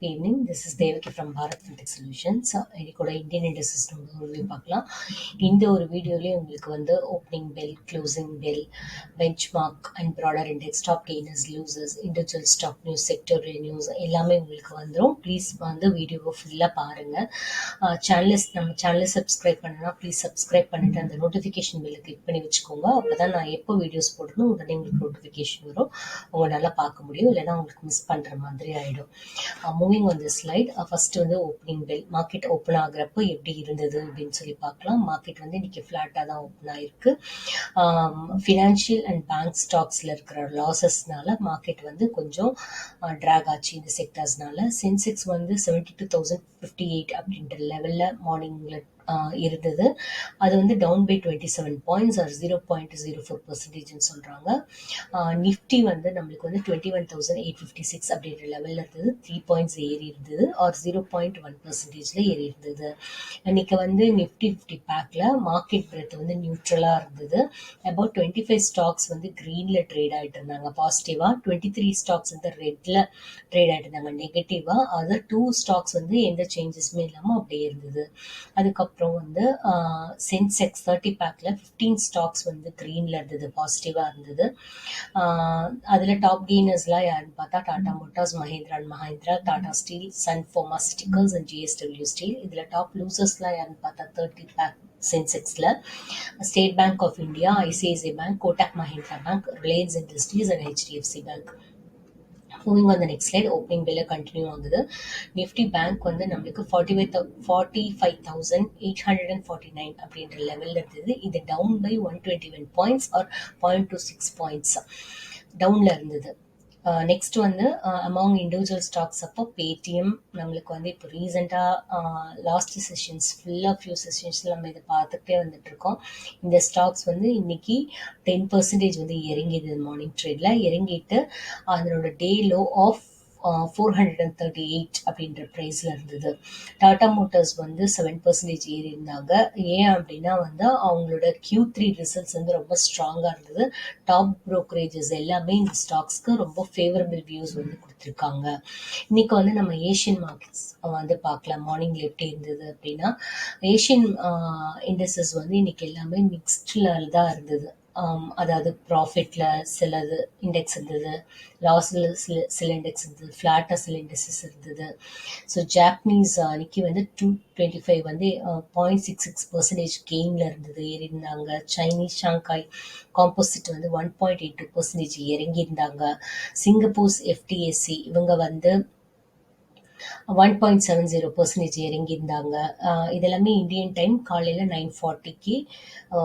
evening. This is Devaki from Bharat Fintech Solutions. இன்னைக்கோட Indian industries review பார்க்கலாம். இந்த ஒரு வீடியோலேயே உங்களுக்கு வந்து opening bell, closing bell, benchmark and broader index, top gainers, losers, individual stock news, sector news எல்லாமே உங்களுக்கு வந்துடும். ப்ளீஸ் வந்து வீடியோவை ஃபுல்லாக பாருங்கள். நம்ம சேனலை சப்ஸ்கிரைப் பண்ணனா ப்ளீஸ் சப்ஸ்கிரைப் பண்ணிவிட்டு அந்த நோட்டிஃபிகேஷன் பெல்லை கிளிக் பண்ணி வச்சுக்கோங்க. அப்போ தான் நான் எப்போ வீடியோஸ் போடணும் உடனே உங்களுக்கு நோட்டிஃபிகேஷன் வரும், உங்களால் பார்க்க முடியும். இல்லைனா உங்களுக்கு மிஸ் பண்ணுற மாதிரி ஆகிடும். Moving on the slide, first வந்து ஓப்பனிங் பெல், மார்க்கெட் ஓப்பன் ஆகுறப்போ எப்படி இருந்தது அப்படின்னு சொல்லி பார்க்கலாம். மார்க்கெட் வந்து இன்னைக்கு ஃப்ளாட்டாக தான் ஓப்பன் ஆயிருக்கு. ஃபினான்ஷியல் அண்ட் பேங்க் ஸ்டாக்ஸில் இருக்கிற லாசஸ்னால மார்க்கெட் வந்து கொஞ்சம் ட்ராக் ஆச்சு. இந்த செக்டர்ஸ்னால சென்செக்ஸ் வந்து 72,058 அப்படின்ற லெவலில் மார்னிங்கில் இருந்தது. அது வந்து டவுன் பை 27 பாயிண்ட்ஸ் ஆர் 0.04% சொல்கிறாங்க. நிஃப்டி வந்து நம்மளுக்கு வந்து 21,856 அப்படின்ற லெவலில் இருந்தது, 3 பாயிண்ட்ஸ் ஏறி இருந்தது ஆர் 0.1% ஏறி இருந்தது. இன்னைக்கு வந்து நிஃப்டி 50 பேக்கில் மார்க்கெட் பிரெத் வந்து நியூட்ரலாக இருந்தது. அபவுட் 25 ஸ்டாக்ஸ் வந்து க்ரீனில் ட்ரேட் ஆகிட்டு இருந்தாங்க பாசிட்டிவாக, 23 ஸ்டாக்ஸ் வந்து ரெட்டில் ட்ரேட் ஆகிட்டு இருந்தாங்க நெகட்டிவாக. அதர் 2 ஸ்டாக்ஸ் வந்து எந்த சேஞ்சஸுமே இல்லாமல் அப்படியே இருந்தது. அதுக்கப்புறம் வந்து சென்செக்ஸ் 30 பேக்கில் 15 ஸ்டாக்ஸ் வந்து க்ரீனில் இருந்தது, பாசிட்டிவாக இருந்தது. அதில் டாப் கெய்னர்ஸ்லாம் யாருன்னு பார்த்தா Tata Motors, Mahindra and Mahindra, Tata Steel, Sun Pharmaceuticals and JSW Steel. இதில் டாப் லூசர்ஸ்லாம் யாருன்னு பார்த்தா 30 பேக் சென்செக்ஸில் State Bank of India, ICICI Bank, Kotak Mahindra Bank, Reliance Industries and HDFC Bank. Moving on the next slide, opening பெல்ல கண்டினியூ ஆகுது. நிஃப்டி பேங்க் வந்து நம்மளுக்கு 45,849 அப்படின்ற லெவலில் இருந்தது. இது down by 121 points or 0.26 points டவுனில் இருந்தது. நெக்ஸ்ட் வந்து அமாங் இண்டிவிஜுவல் ஸ்டாக்ஸ் அப்போ பேடிஎம் நம்மளுக்கு வந்து இப்போ ரீசெண்டாக லாஸ்ட் செஷன்ஸ் ஃபுல்லாக ஃபியூ செஷன்ஸில் நம்ம இதை பார்த்துக்கிட்டே வந்துட்டு இருக்கோம். இந்த ஸ்டாக்ஸ் வந்து இன்னைக்கு 10% வந்து இறங்கிது. மார்னிங் ட்ரேடில் இறங்கிட்டு அதனோட டே லோ ஆஃப் 438 அப்படின்ற ப்ரைஸில் இருந்தது. டாடா மோட்டார்ஸ் வந்து 7% ஏறி இருந்தாங்க. ஏன் அப்படின்னா வந்து அவங்களோட Q3 ரிசல்ட்ஸ் வந்து ரொம்ப ஸ்ட்ராங்காக இருந்தது. டாப் ப்ரோக்கரேஜஸ் எல்லாமே இந்த ஸ்டாக்ஸ்க்கு ரொம்ப ஃபேவரபிள் வியூஸ் வந்து கொடுத்துருக்காங்க. இன்னைக்கு வந்து நம்ம ஏஷியன் மார்க்கெட்ஸ் வந்து பார்க்கலாம். மார்னிங்கில் எப்படி இருந்தது அப்படின்னா ஏஷியன் இண்டஸ்ட்ரீஸ் வந்து இன்னைக்கு எல்லாமே மிக்ஸ்டில் தான் இருந்தது. அதாவது ப்ராஃபிட்டில் சிலது இண்டெக்ஸ் இருந்தது, லாஸில் சில இண்டெக்ஸ் இருந்தது, ஃப்ளாட்டாக சில இண்டெக்ஸஸ் இருந்தது. ஸோ ஜாப்பனீஸ் அன்னைக்கு வந்து 225 வந்து 0.66% கெயினில் இருந்தது, ஏறியிருந்தாங்க. சைனீஸ் ஷாங்காய் காம்போசிட் வந்து 1.82% இறங்கியிருந்தாங்க. சிங்கப்பூர்ஸ் எஃப்டிஎஸ்சி இவங்க வந்து 1.70% இறங்கியிருந்தாங்க. இதெல்லாமே இந்தியன் டைம் காலையில் 9:40க்கு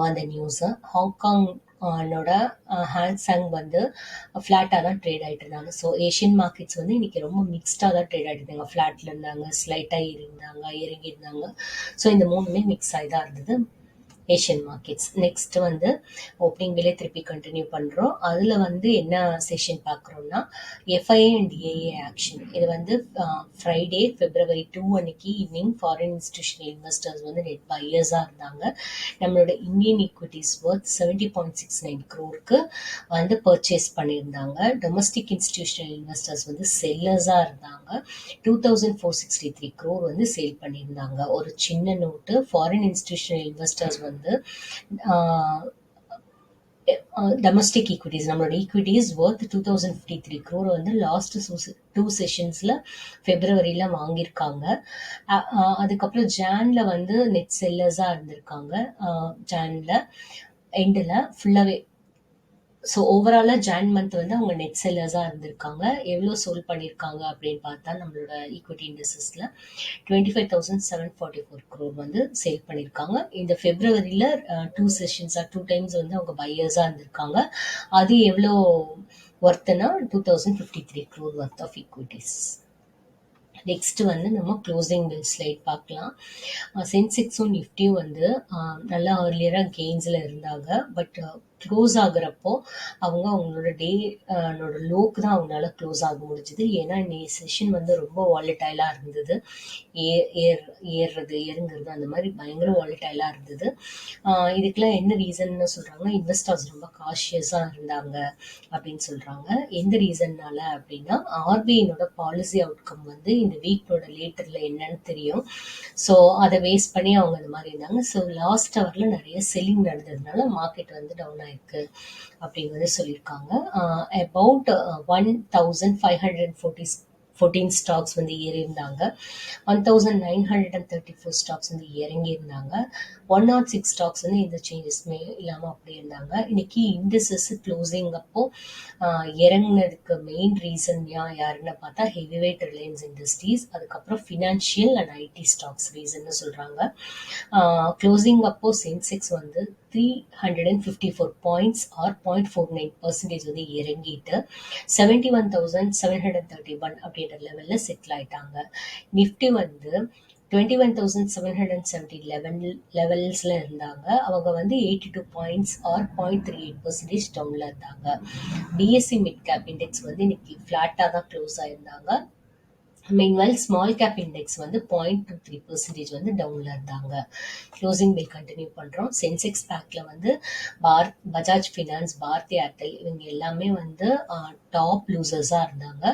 அந்த நியூஸு. ஹாங்காங் ஹாங்ஸாங் வந்து ஃப்ளாட்டாக தான் ட்ரேட் ஆகிட்டு இருந்தாங்க. ஸோ ஏஷியன் மார்க்கெட்ஸ் வந்து இன்னைக்கு ரொம்ப மிக்ஸ்டாக தான் ட்ரேட் ஆகிட்டு இருந்தாங்க. ஃப்ளாட்டில் இருந்தாங்க, ஸ்லைட்டாக ஏறியிருந்தாங்க, இறங்கியிருந்தாங்க. ஸோ இந்த மூணுமே மிக்ஸ் ஆகி தான் இருந்தது ஏஷியன் மார்க்கெட்ஸ். நெக்ஸ்ட் வந்து ஓப்பனிங் பெல்லே திருப்பி கண்டினியூ பண்ணுறோம். அதில் வந்து என்ன செஷன் பார்க்குறோம்னா எஃப்ஐஏ அண்ட் ஏஏ ஆக்ஷன். இது வந்து ஃப்ரைடே February 2 அன்னைக்கு ஈவினிங் ஃபாரின் இன்ஸ்டிடியூஷனல் இன்வெஸ்டர்ஸ் வந்து நெட் பையர்ஸாக இருந்தாங்க. நம்மளோட இந்தியன் ஈக்விட்டிஸ் ஒர்த் 70.69 crore வந்து பர்ச்சேஸ் பண்ணியிருந்தாங்க. டொமஸ்டிக் இன்ஸ்டிடியூஷனல் இன்வெஸ்டர்ஸ் வந்து செல்லர்ஸாக இருந்தாங்க. 2,463 crore வந்து சேல் பண்ணியிருந்தாங்க. ஒரு சின்ன நோட்டு, ஃபாரின் இன்ஸ்டிடியூஷனல் இன்வெஸ்டர்ஸ் வந்து டொமஸ்டிக் ஈக்விட்டிஸ், நம்மளோட ஈக்விட்டிஸ் ஒர்த் 2,053 crore வந்து லாஸ்ட் 2 செஷன்ஸில் ஃபெப்ரவரியில் வாங்கியிருக்காங்க. அதுக்கப்புறம் ஜானில் வந்து நெட் செல்லர்ஸாக இருந்திருக்காங்க. ஜானில் எண்டில் ஃபுல்லாகவே. ஸோ ஓவராலாக ஜான் மந்த் வந்து அவங்க நெட் செல்லர்ஸாக இருந்திருக்காங்க. எவ்வளோ சோல் பண்ணியிருக்காங்க அப்படின்னு பார்த்தா நம்மளோட ஈக்விட்டி இண்டஸ்ட்ரீஸில் 25,744 crore வந்து சேல் பண்ணியிருக்காங்க. இந்த ஃபெப்ரவரியில் 2 செஷன்ஸாக 2 டைம்ஸ் வந்து அவங்க பையர்ஸாக இருந்திருக்காங்க. அது எவ்வளோ ஒர்த்துனா 2,053 crore worth of equities. Next வந்து நம்ம க்ளோசிங் பெல் ஸ்லைட் பார்க்கலாம். சென்செக்ஸும் நிஃப்டியும் வந்து நல்லா ஏர்லியராக கெயின்ஸில் இருந்தாங்க. பட் க்ளோஸ் ஆகுறப்போ அவங்களோட லோக்கு தான் அவங்களால க்ளோஸ் ஆக முடிஞ்சுது. ஏன்னா இன்னைக்கு செஷன் வந்து ரொம்ப வாலட்டைலாக இருந்தது. ஏறுறது இறங்குறது அந்த மாதிரி பயங்கர வாலட்டைலாக இருந்தது. இதுக்கெல்லாம் என்ன ரீசன்னு சொல்கிறாங்கன்னா, இன்வெஸ்டர்ஸ் ரொம்ப காஷியஸாக இருந்தாங்க அப்படின்னு சொல்கிறாங்க. எந்த ரீசன்னால அப்படின்னா, ஆர்பிஐனோட பாலிசி அவுட்கம் வந்து இந்த வீக்கோட லேட்டரில் என்னன்னு தெரியும். ஸோ அதை வேஸ்ட் பண்ணி அவங்க இந்த மாதிரி இருந்தாங்க. ஸோ லாஸ்ட் ஹவரில் நிறைய செல்லிங் நடந்ததுனால மார்க்கெட் வந்து டவுன் ஆயிருக்கு அப்படின்னு வந்து சொல்லியிருக்காங்க. அபவுட் 1514 ஸ்டாக்ஸ் வந்து ஏறியிருந்தாங்க. 1934 ஸ்டாக்ஸ் வந்து இறங்கியிருந்தாங்க. 106 ஸ்டாக்ஸ் வந்து எந்த சேஞ்சஸ்மே இல்லாமல் அப்படி இருந்தாங்க. இன்னைக்கு இண்டஸ்ட்ரீஸ் க்ளோசிங் அப்போ இறங்கினதுக்கு மெயின் ரீசன் யாருன்னு பார்த்தா ஹெவிவெயிட் ரிலையன்ஸ் இண்டஸ்ட்ரீஸ், அதுக்கப்புறம் ஃபினான்ஷியல் அண்ட் ஐடி ஸ்டாக்ஸ் ரீசன்னு சொல்கிறாங்க. க்ளோசிங் அப்போ சென்செக்ஸ் வந்து 354 பாயிண்ட்ஸ் ஆர் 0.49% வந்து இறங்கிட்டு 71,731 அப்படின்ற லெவலில் செட்டில் ஆயிட்டாங்க. நிஃப்டி வந்து 21,770 லெவல்ஸில் இருந்தாங்க. அவங்க வந்து 82 பாயிண்ட்ஸ் ஆர் 0.38% டவுனில் இருந்தாங்க. பிஎஸ்சி மிட் கேப் இண்டெக்ஸ் வந்து இன்னைக்கு ஃப்ளாட்டாக தான் க்ளோஸ் ஆயிருந்தாங்க. மீன்வைல் ஸ்மால் கேப் இண்டெக்ஸ் வந்து 0.23% வந்து டவுன்ல இருந்தாங்க. க்ளோசிங் பில் கண்டினியூ பண்றோம். சென்செக்ஸ் பேக்ல வந்து பஜாஜ் ஃபினான்ஸ், பாரதி ஏர்டெல் இவங்க எல்லாமே வந்து டாப் லூசர்ஸா இருந்தாங்க.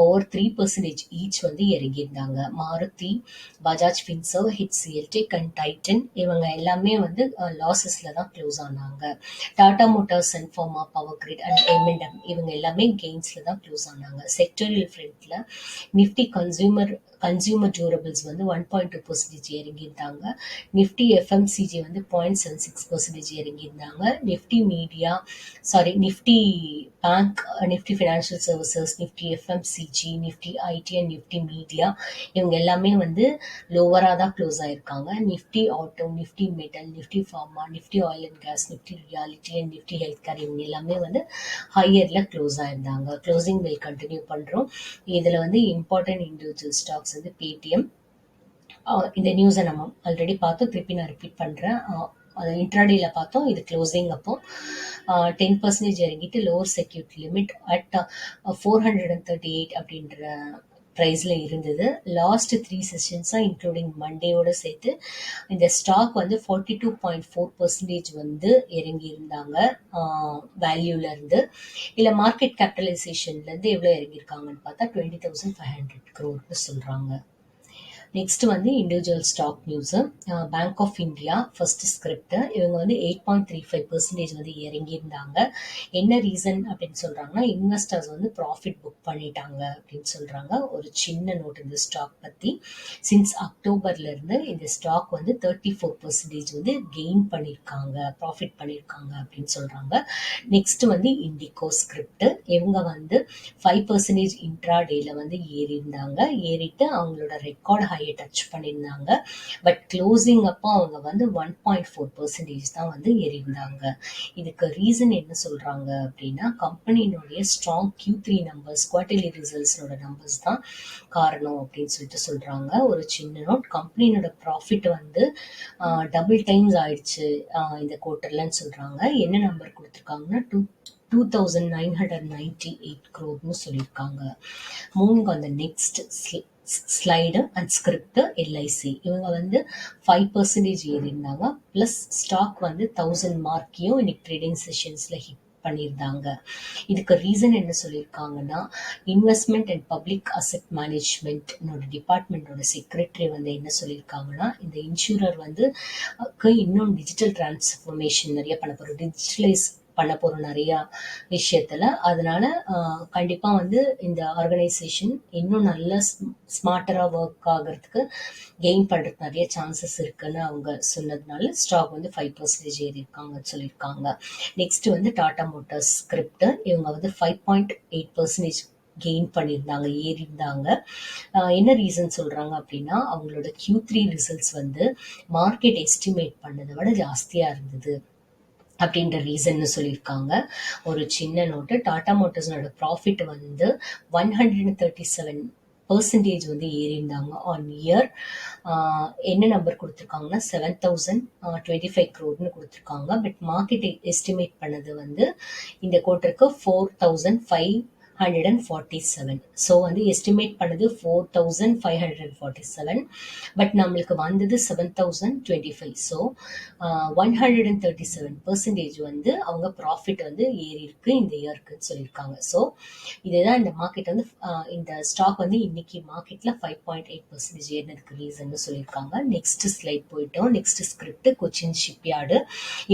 ஓவர் 3% ஈச் வந்து இறங்கியிருந்தாங்க. Maruti, Bajaj Finserv, HCL tech and Titan இவங்க எல்லாமே வந்து லாசஸ்ல தான் க்ளோஸ் ஆனாங்க. Tata Motors, Sun Pharma, Power Grid and M&M இவங்க எல்லாமே கெயின்ஸ்ல தான் க்ளோஸ் ஆனாங்க. செக்டோரியல் ஃப்ரண்ட்ல நிஃப்டி கன்சியூமர் டியூரபிள்ஸ் வந்து 1.2% இறங்கியிருந்தாங்க. நிஃப்டி FMCG வந்து 0.76% இறங்கியிருந்தாங்க. Nifty Bank, Nifty financial services, Nifty FMCG, Nifty IT and Nifty media இவங்க எல்லாமே வந்து லோவராக தான் க்ளோஸ் ஆயிருக்காங்க. Nifty auto, Nifty metal, Nifty pharma, Nifty oil and gas, Nifty reality and Nifty health care இவங்க எல்லாமே வந்து ஹையர்ல க்ளோஸ் ஆயிருந்தாங்க. க்ளோசிங் பில் கண்டினியூ பண்றோம். இதுல வந்து இம்பார்ட்டன்ட் இண்டிவிஜுவல் ஸ்டாக்ஸ் வந்து பேடிஎம். இந்த நியூஸை நம்ம ஆல்ரெடி பார்த்தோம், திருப்பி நான் ரிப்பீட் பண்றேன். அது இன்ட்ராடேல பார்த்தோம். இது க்ளோசிங் அப்போ 10% இறங்கிட்டு லோவர் செக்யூரிட்டி லிமிட் அட் 438 அப்படின்ற ப்ரைஸில் இருந்தது. லாஸ்ட் 3 செஷன்ஸாக இன்க்ளூடிங் மண்டேயோட சேர்த்து இந்த ஸ்டாக் வந்து 42.4% வந்து இறங்கி இருந்தாங்க வேல்யூல இருந்து. இல்லை மார்க்கெட் கேபிட்டலைசேஷன்லேருந்து எவ்வளோ இறங்கியிருக்காங்கன்னு பார்த்தா 20,500 crore சொல்கிறாங்க. நெக்ஸ்ட் வந்து individual stock news. Bank of India first script இவங்க வந்து 8.35% வந்து இறங்கியிருந்தாங்க. என்ன ரீசன் அப்படின்னு சொல்றாங்கன்னா, இன்வெஸ்டர்ஸ் வந்து ப்ராஃபிட் புக் பண்ணிட்டாங்க அப்படின்னு சொல்றாங்க. ஒரு சின்ன நோட் இந்த ஸ்டாக் பத்தி. சின்ஸ் அக்டோபர்ல இருந்து இந்த ஸ்டாக் வந்து 34% வந்து கெயின் பண்ணியிருக்காங்க, ப்ராஃபிட் பண்ணியிருக்காங்க அப்படின்னு சொல்றாங்க. நெக்ஸ்ட் வந்து இண்டிகோ ஸ்கிரிப்ட் இவங்க வந்து 5% இன்ட்ராடேல வந்து ஏறிட்டு அவங்களோட ரெக்கார்ட் ஹையை டச் பண்ணியிருந்தாங்க. பட் க்ளோசிங் அப்போ அவங்க வந்து 1.4% தான் வந்து ஏறியிருந்தாங்க. இதுக்கு ரீசன் என்ன சொல்றாங்க அப்படின்னா, கம்பெனியினுடைய ஸ்ட்ராங் Q3 நம்பர்ஸ், குவார்டர்லி ரிசல்ட்ஸோட நம்பர்ஸ் தான் காரணம் அப்படின்னு சொல்லிட்டு சொல்றாங்க. ஒரு சின்ன நோட், கம்பெனியோட ப்ராஃபிட் வந்து டபுள் டைம்ஸ் ஆயிடுச்சு இந்த குவார்டர்லன்னு சொல்றாங்க. என்ன நம்பர் கொடுத்துருக்காங்கன்னா 2,998 crore சொல்லியிருக்காங்க. Moving on the next slide and script LIC இவங்க வந்து 5% ஏறியிருந்தாங்க. பிளஸ் ஸ்டாக் வந்து 1000 மார்க்கையும் இன்னைக்கு ட்ரேடிங் செஷன்ஸ்ல ஹிட் பண்ணியிருந்தாங்க. இதுக்கு ரீசன் என்ன சொல்லியிருக்காங்கன்னா, investment and public asset management டிபார்ட்மெண்டோட செக்ரட்டரி வந்து என்ன சொல்லியிருக்காங்கன்னா, இந்த இன்சூரர் வந்து இன்னும் டிஜிட்டல் டிரான்ஸ்ஃபர்மேஷன் நிறைய பண்ண போகிறோம், டிஜிட்டலைஸ் பண்ண போகிறோம் நிறையா விஷயத்துல. அதனால கண்டிப்பாக வந்து இந்த ஆர்கனைசேஷன் இன்னும் நல்ல ஸ்மார்ட்டராக ஒர்க் ஆகிறதுக்கு, கெயின் பண்ணுறதுக்கு நிறைய சான்சஸ் இருக்குன்னு அவங்க சொன்னதுனால ஸ்டாக் வந்து 5% ஏறியிருக்காங்கன்னு சொல்லியிருக்காங்க. நெக்ஸ்ட் வந்து டாடா மோட்டார்ஸ் ஸ்கிரிப்ட் இவங்க வந்து 5.8% கெயின் பண்ணியிருந்தாங்க, ஏறியிருந்தாங்க. என்ன ரீசன் சொல்றாங்க அப்படின்னா, அவங்களோட Q3 ரிசல்ட்ஸ் வந்து மார்க்கெட் எஸ்டிமேட் பண்ணதை விட ஜாஸ்தியா இருந்தது அப்படின்ற ரீசன்னு சொல்லியிருக்காங்க. ஒரு சின்ன நோட்டு, டாடா மோட்டார்ஸோட ப்ராஃபிட் வந்து 137% பர்சன்டேஜ் வந்து ஏறியிருந்தாங்க ஆன் இயர். என்ன நம்பர் கொடுத்துருக்காங்கன்னா 7025 crore கொடுத்துருக்காங்க. பட் மார்க்கெட் எஸ்டிமேட் பண்ணது வந்து இந்த குவார்ட்டருக்கு 4547. ஸோ வந்து எஸ்டிமேட் பண்ணது 4547, பட் நம்மளுக்கு வந்தது 7025. ஸோ 137% வந்து அவங்க ப்ராஃபிட் வந்து ஏறி இருக்கு இந்த இயர்க்குன்னு சொல்லியிருக்காங்க. ஸோ இதுதான் இந்த மார்க்கெட் வந்து இந்த ஸ்டாக் வந்து இன்னைக்கு மார்க்கெட்ல 5.8% ஏறினதுக்கு ரீசன் சொல்லியிருக்காங்க. நெக்ஸ்ட் ஸ்லைட் போயிட்டோம். Next script Cochin shipyard.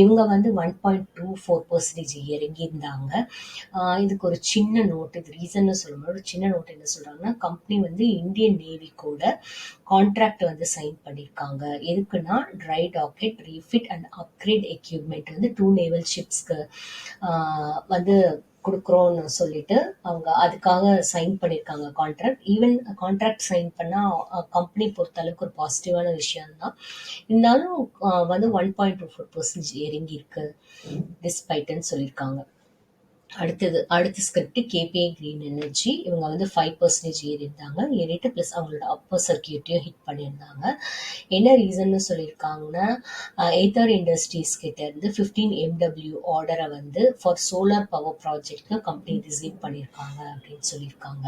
இவங்க வந்து 1.24% இறங்கி இருந்தாங்க. இதுக்கு ஒரு சின்ன நோட், இது ரீசன் சொல்லும்போது ஒரு சின்ன நோட் என்ன சொல்றாங்கன்னா, கம்பெனி வந்து இந்தியன் நேவி கூட கான்ட்ராக்ட் வந்து சைன் பண்ணியிருக்காங்க. எதுக்குன்னா try docket refit and upgrade equipment வந்து 2 நேவல் ஷிப்ஸ்க்கு வந்து கொடுக்குறோன்னு சொல்லிட்டு அவங்க அதுக்காக சைன் பண்ணியிருக்காங்க கான்ட்ராக்ட். ஈவன் கான்ட்ராக்ட் சைன் பண்ணால் கம்பெனி பொறுத்த அளவுக்கு ஒரு பாசிட்டிவான விஷயம் தான். இருந்தாலும் வந்து 1.24% இறங்கி இருக்கு டிஸ்பைட்ன்னு சொல்லியிருக்காங்க. அடுத்த ஸ்கிரிப்ட் கேபிஐ கிரீன் எனர்ஜி. இவங்க வந்து 5% ஏறியிருந்தாங்க. ஏறிட்டு ப்ளஸ் அவங்களோட அப்பர் சர்க்கியூட்டையும் ஹிட் பண்ணியிருந்தாங்க. என்ன ரீசன்னு சொல்லியிருக்காங்கன்னா, ஏத்தர் இண்டஸ்ட்ரீஸ் கிட்ட இருந்து 15 MW ஆர்டரை வந்து ஃபார் சோலார் பவர் ப்ராஜெக்ட்க்கு கம்பெனி ரிசீவ் பண்ணியிருக்காங்க அப்படின்னு சொல்லியிருக்காங்க.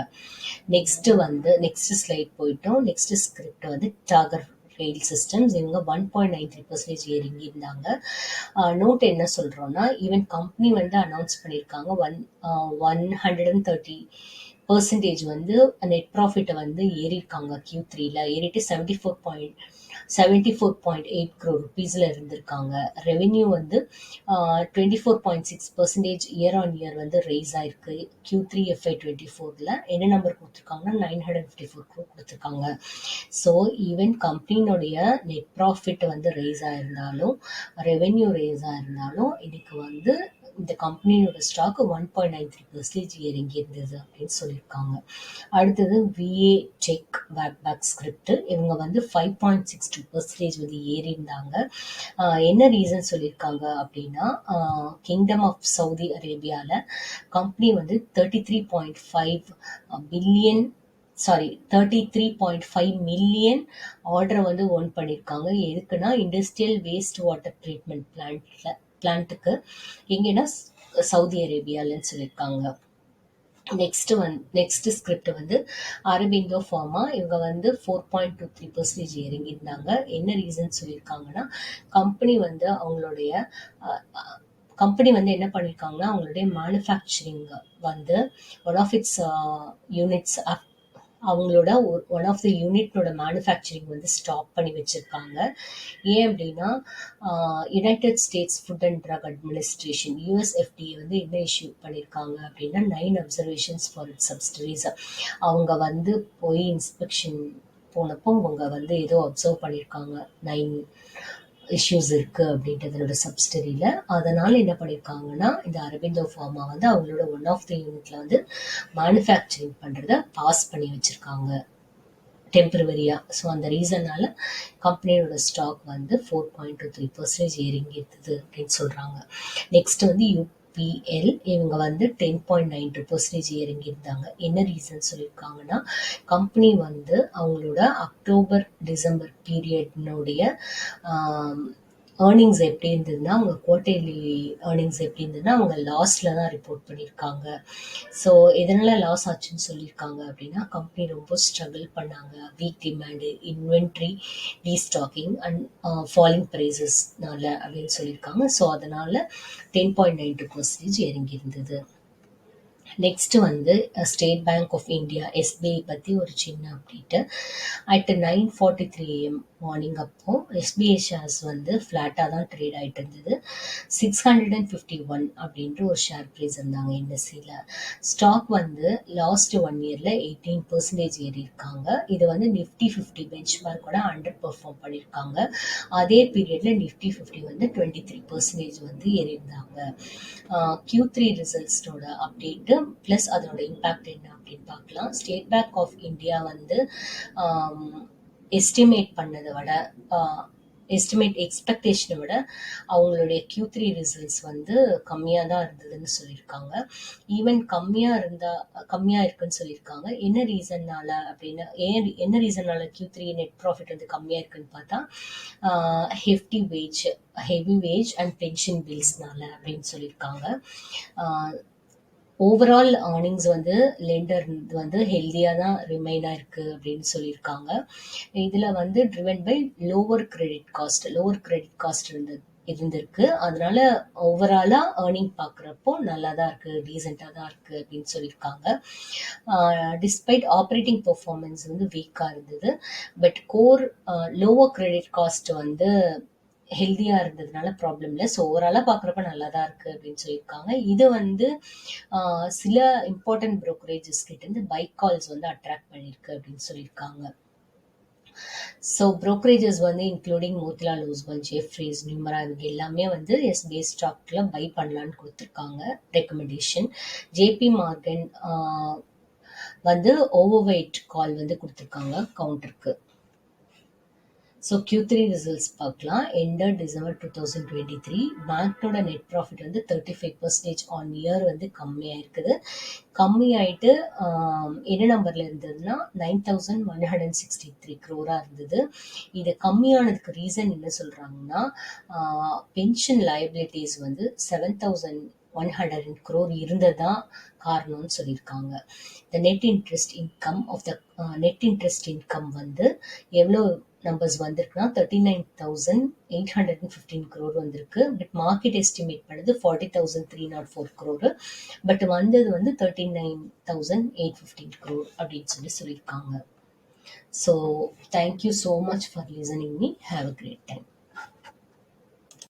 நெக்ஸ்ட் ஸ்லைட் போயிட்டோம். நெக்ஸ்ட் ஸ்கிரிப்ட் வந்து டாகர் ரெயில் சிஸ்டம்ஸ். இவங்க 1.93% ஏறிங்கி இருந்தாங்க. நோட் என்ன சொல்றோம்னா, ஈவன் கம்பெனி வந்து அனௌன்ஸ் பண்ணியிருக்காங்க 130% வந்து நெட் ப்ராஃபிட்டை வந்து ஏறியிருக்காங்க. Q3ல ஏறிட்டு 74.8 crore rupeesல இருந்திருக்காங்க. ரெவென்யூ வந்து 24.6% இயர் ஆன் இயர் வந்து ரைஸ் ஆயிருக்கு. Q3 FY24ல என்ன நம்பர் கொடுத்துருக்காங்கன்னா 954 crore கொடுத்துருக்காங்க. ஸோ ஈவன் கம்பெனியோடைய நெட் ப்ராஃபிட் வந்து ரைஸ் ஆயிருந்தாலும் ரெவென்யூ ரைஸ் ஆயிருந்தாலும் இதுக்கு வந்து இந்த கம்பெனியோட ஸ்டாக் 1.93% இறங்கி இருந்தது அப்படின்னு சொல்லியிருக்காங்க. அடுத்தது விஏ செக் பேக் ஸ்கிரிப்ட். இவங்க வந்து 5.62% வந்து ஏறி இருந்தாங்க. என்ன ரீசன் சொல்லியிருக்காங்க அப்படின்னா, கிங்டம் ஆஃப் சவுதி அரேபியாவில் கம்பெனி வந்து 33.5 மில்லியன் ஆர்டரை வந்து ஓன் பண்ணியிருக்காங்க. எதுக்குன்னா இண்டஸ்ட்ரியல் வேஸ்ட் வாட்டர் ட்ரீட்மெண்ட் பிளான்ட்டுக்கு எங்கன்னா சவுதி அரேபியாலன்னு சொல்லியிருக்காங்க. நெக்ஸ்ட் ஸ்கிரிப்ட் வந்து அரபிந்தோ ஃபார்மா. இவங்க வந்து 4.23% இறங்கியிருந்தாங்க. என்ன ரீசன் சொல்லியிருக்காங்கன்னா, கம்பெனி வந்து என்ன பண்ணியிருக்காங்கன்னா, அவங்களுடைய மேனுஃபேக்சரிங் வந்து ஒன் ஆஃப் இட்ஸ் யூனிட்ஸ் அவங்களோட ஒன் ஆஃப் த யூனிட்டோட மேனுஃபேக்சரிங் வந்து ஸ்டாப் பண்ணி வச்சிருக்காங்க. ஏன் அப்படின்னா, United States Food and Drug Administration USFDA வந்து என்ன இஷ்யூ பண்ணியிருக்காங்க அப்படின்னா 9 அப்சர்வேஷன்ஸ் ஃபார் இட்ஸ் சப்சிடரிஸ். அவங்க வந்து போய் இன்ஸ்பெக்ஷன் போனப்போ அவங்க வந்து ஏதோ அப்சர்வ் பண்ணியிருக்காங்க 9 இஷ்யூஸ் இருக்கு அப்படின்றதோட சப்சிடரியில. அதனால என்ன பண்ணியிருக்காங்கன்னா, இந்த அரபிந்தோ ஃபார்மா வந்து அவங்களோட ஒன் ஆஃப் த யூனிட்ல வந்து மேனுஃபேக்சரிங் பண்றத பாஸ் பண்ணி வச்சிருக்காங்க டெம்பரவரியா. ஸோ அந்த ரீசனால கம்பெனியோட ஸ்டாக் வந்து 4.23% ஏறிங்கி இருந்தது அப்படின்னு சொல்றாங்க. நெக்ஸ்ட் வந்து UPL. இவங்க வந்து 10.92% இறங்கி இருந்தாங்க. என்ன ரீசன் சொல்லியிருக்காங்கன்னா, கம்பெனி வந்து அவங்களோட அக்டோபர் டிசம்பர் பீரியட்னுடைய ஏர்னிங்ஸ் எப்படி இருந்ததுன்னா, அவங்க குவார்டர்லி ஏர்னிங்ஸ் எப்படி இருந்ததுன்னா அவங்க லாஸ்ட்ல தான் ரிப்போர்ட் பண்ணியிருக்காங்க. ஸோ எதனால லாஸ் ஆச்சுன்னு சொல்லியிருக்காங்க அப்படின்னா, கம்பெனி ரொம்ப ஸ்ட்ரகிள் பண்ணாங்க. Weak demand, inventory restocking and falling ப்ரைஸஸ்னால அப்படின்னு சொல்லியிருக்காங்க. ஸோ அதனால 10.92% இறங்கி இருந்தது. நெக்ஸ்ட் வந்து State Bank of India SBI பற்றி ஒரு சின்ன அப்டேட்டு. அட் 9:43 AM மார்னிங் அப்போ SBI ஷேர்ஸ் வந்து ஃப்ளாட்டாக தான் ட்ரேட் ஆகிட்டு இருந்தது. 651 அப்படின்ற ஒரு ஷேர் ப்ரைஸ் இருந்தாங்க NSEல. ஸ்டாக் வந்து லாஸ்ட் 1 இயரில் 18% ஏறி இருக்காங்க. இது வந்து நிஃப்டி 50 பெஞ்ச் மார்க்கோட அண்டர் பெர்ஃபார்ம் பண்ணியிருக்காங்க. அதே பீரியட்ல நிஃப்டி 50 வந்து 23% வந்து ஏறி இருந்தாங்க. Q3 ரிசல்ட்ஸோட அப்டேட்டு ப்ளஸ் அதோட இம்பேக்ட் என்ன அப்படின்னு பார்க்கலாம். ஸ்டேட் பேங்க் ஆஃப் இந்தியா வந்து எஸ்டிமேட் பண்ணதை விட எஸ்டிமேட் எக்ஸ்பெக்டேஷனை விட அவங்களுடைய Q3 ரிசல்ட்ஸ் வந்து கம்மியாக தான் இருந்ததுன்னு சொல்லியிருக்காங்க. ஈவன் கம்மியாக இருக்குன்னு சொல்லியிருக்காங்க. என்ன ரீசன்னால அப்படின்னு என்ன ரீசன்னால Q3 நெட் ப்ராஃபிட் வந்து கம்மியாக இருக்குன்னு பார்த்தா ஹெவி வேஜ் அண்ட் பென்ஷன் பில்ஸ்னால அப்படின்னு சொல்லியிருக்காங்க. ஓவரால் ஏர்னிங்ஸ் வந்து லெண்டர் வந்து ஹெல்தியாக தான் ரிமைனாக இருக்குது அப்படின்னு சொல்லியிருக்காங்க. இதில் வந்து driven by lower credit cost இருந்திருக்கு. அதனால ஓவராலாக ஏர்னிங் பார்க்குறப்போ நல்லா தான் இருக்குது, டீசெண்டாக தான் இருக்குது அப்படின்னு சொல்லியிருக்காங்க. டிஸ்பைட் ஆப்ரேட்டிங் பெர்ஃபார்மன்ஸ் வந்து வீக்காக இருந்தது, but core lower credit cost வந்து ஹெல்தியாக இருந்ததுனால ப்ராப்ளம் இல்லை. ஸோ ஓவராலாக பார்க்குறப்ப நல்லா தான் இருக்குது அப்படின்னு சொல்லியிருக்காங்க. இது வந்து சில இம்பார்ட்டன்ட் ப்ரோக்கரேஜஸ் கிட்டேருந்து பைக் கால்ஸ் வந்து அட்ராக்ட் பண்ணியிருக்கு அப்படின்னு சொல்லியிருக்காங்க. ஸோ ப்ரோக்கரேஜஸ் வந்து இன்க்ளூடிங் மோத்திலால் ஓஸ்வால், ஜெஃப்ரீஸ், நியூமரா இவங்க எல்லாமே வந்து எஸ்பிஐ ஸ்டாக்ல பை பண்ணலான்னு கொடுத்துருக்காங்க ரெக்கமெண்டேஷன். ஜேபி மார்கன் வந்து ஓவர்வெயிட் கால் வந்து கொடுத்துருக்காங்க கவுண்டருக்கு. ஸோ Q3 ரிசல்ட்ஸ் பார்க்கலாம். எண்டர் December 2023 பேங்க்னோட நெட் ப்ராஃபிட் வந்து 35% ஆன் இயர் வந்து கம்மியாக இருக்குது. கம்மியாயிட்டு என்ன நம்பரில் இருந்ததுன்னா 9,163 crore இருந்தது. இது கம்மியானதுக்கு ரீசன் என்ன சொல்கிறாங்கன்னா பென்ஷன் லயபிலிட்டிஸ் வந்து 7,100 crore இருந்ததா காரணம்னு சொல்லியிருக்காங்க. த நெட் இன்ட்ரெஸ்ட் இன்கம் வந்து எவ்வளோ நம்பர்ஸ் வந்திருக்குன்னா 39,815 crore வந்திருக்கு. பட் மார்க்கெட் எஸ்டிமேட் பண்ணது 40,304 crore. பட் வந்தது வந்து 39,815 crore அப்படின்னு சொல்லியிருக்காங்க. So thank you so much for listening me. Have a great time.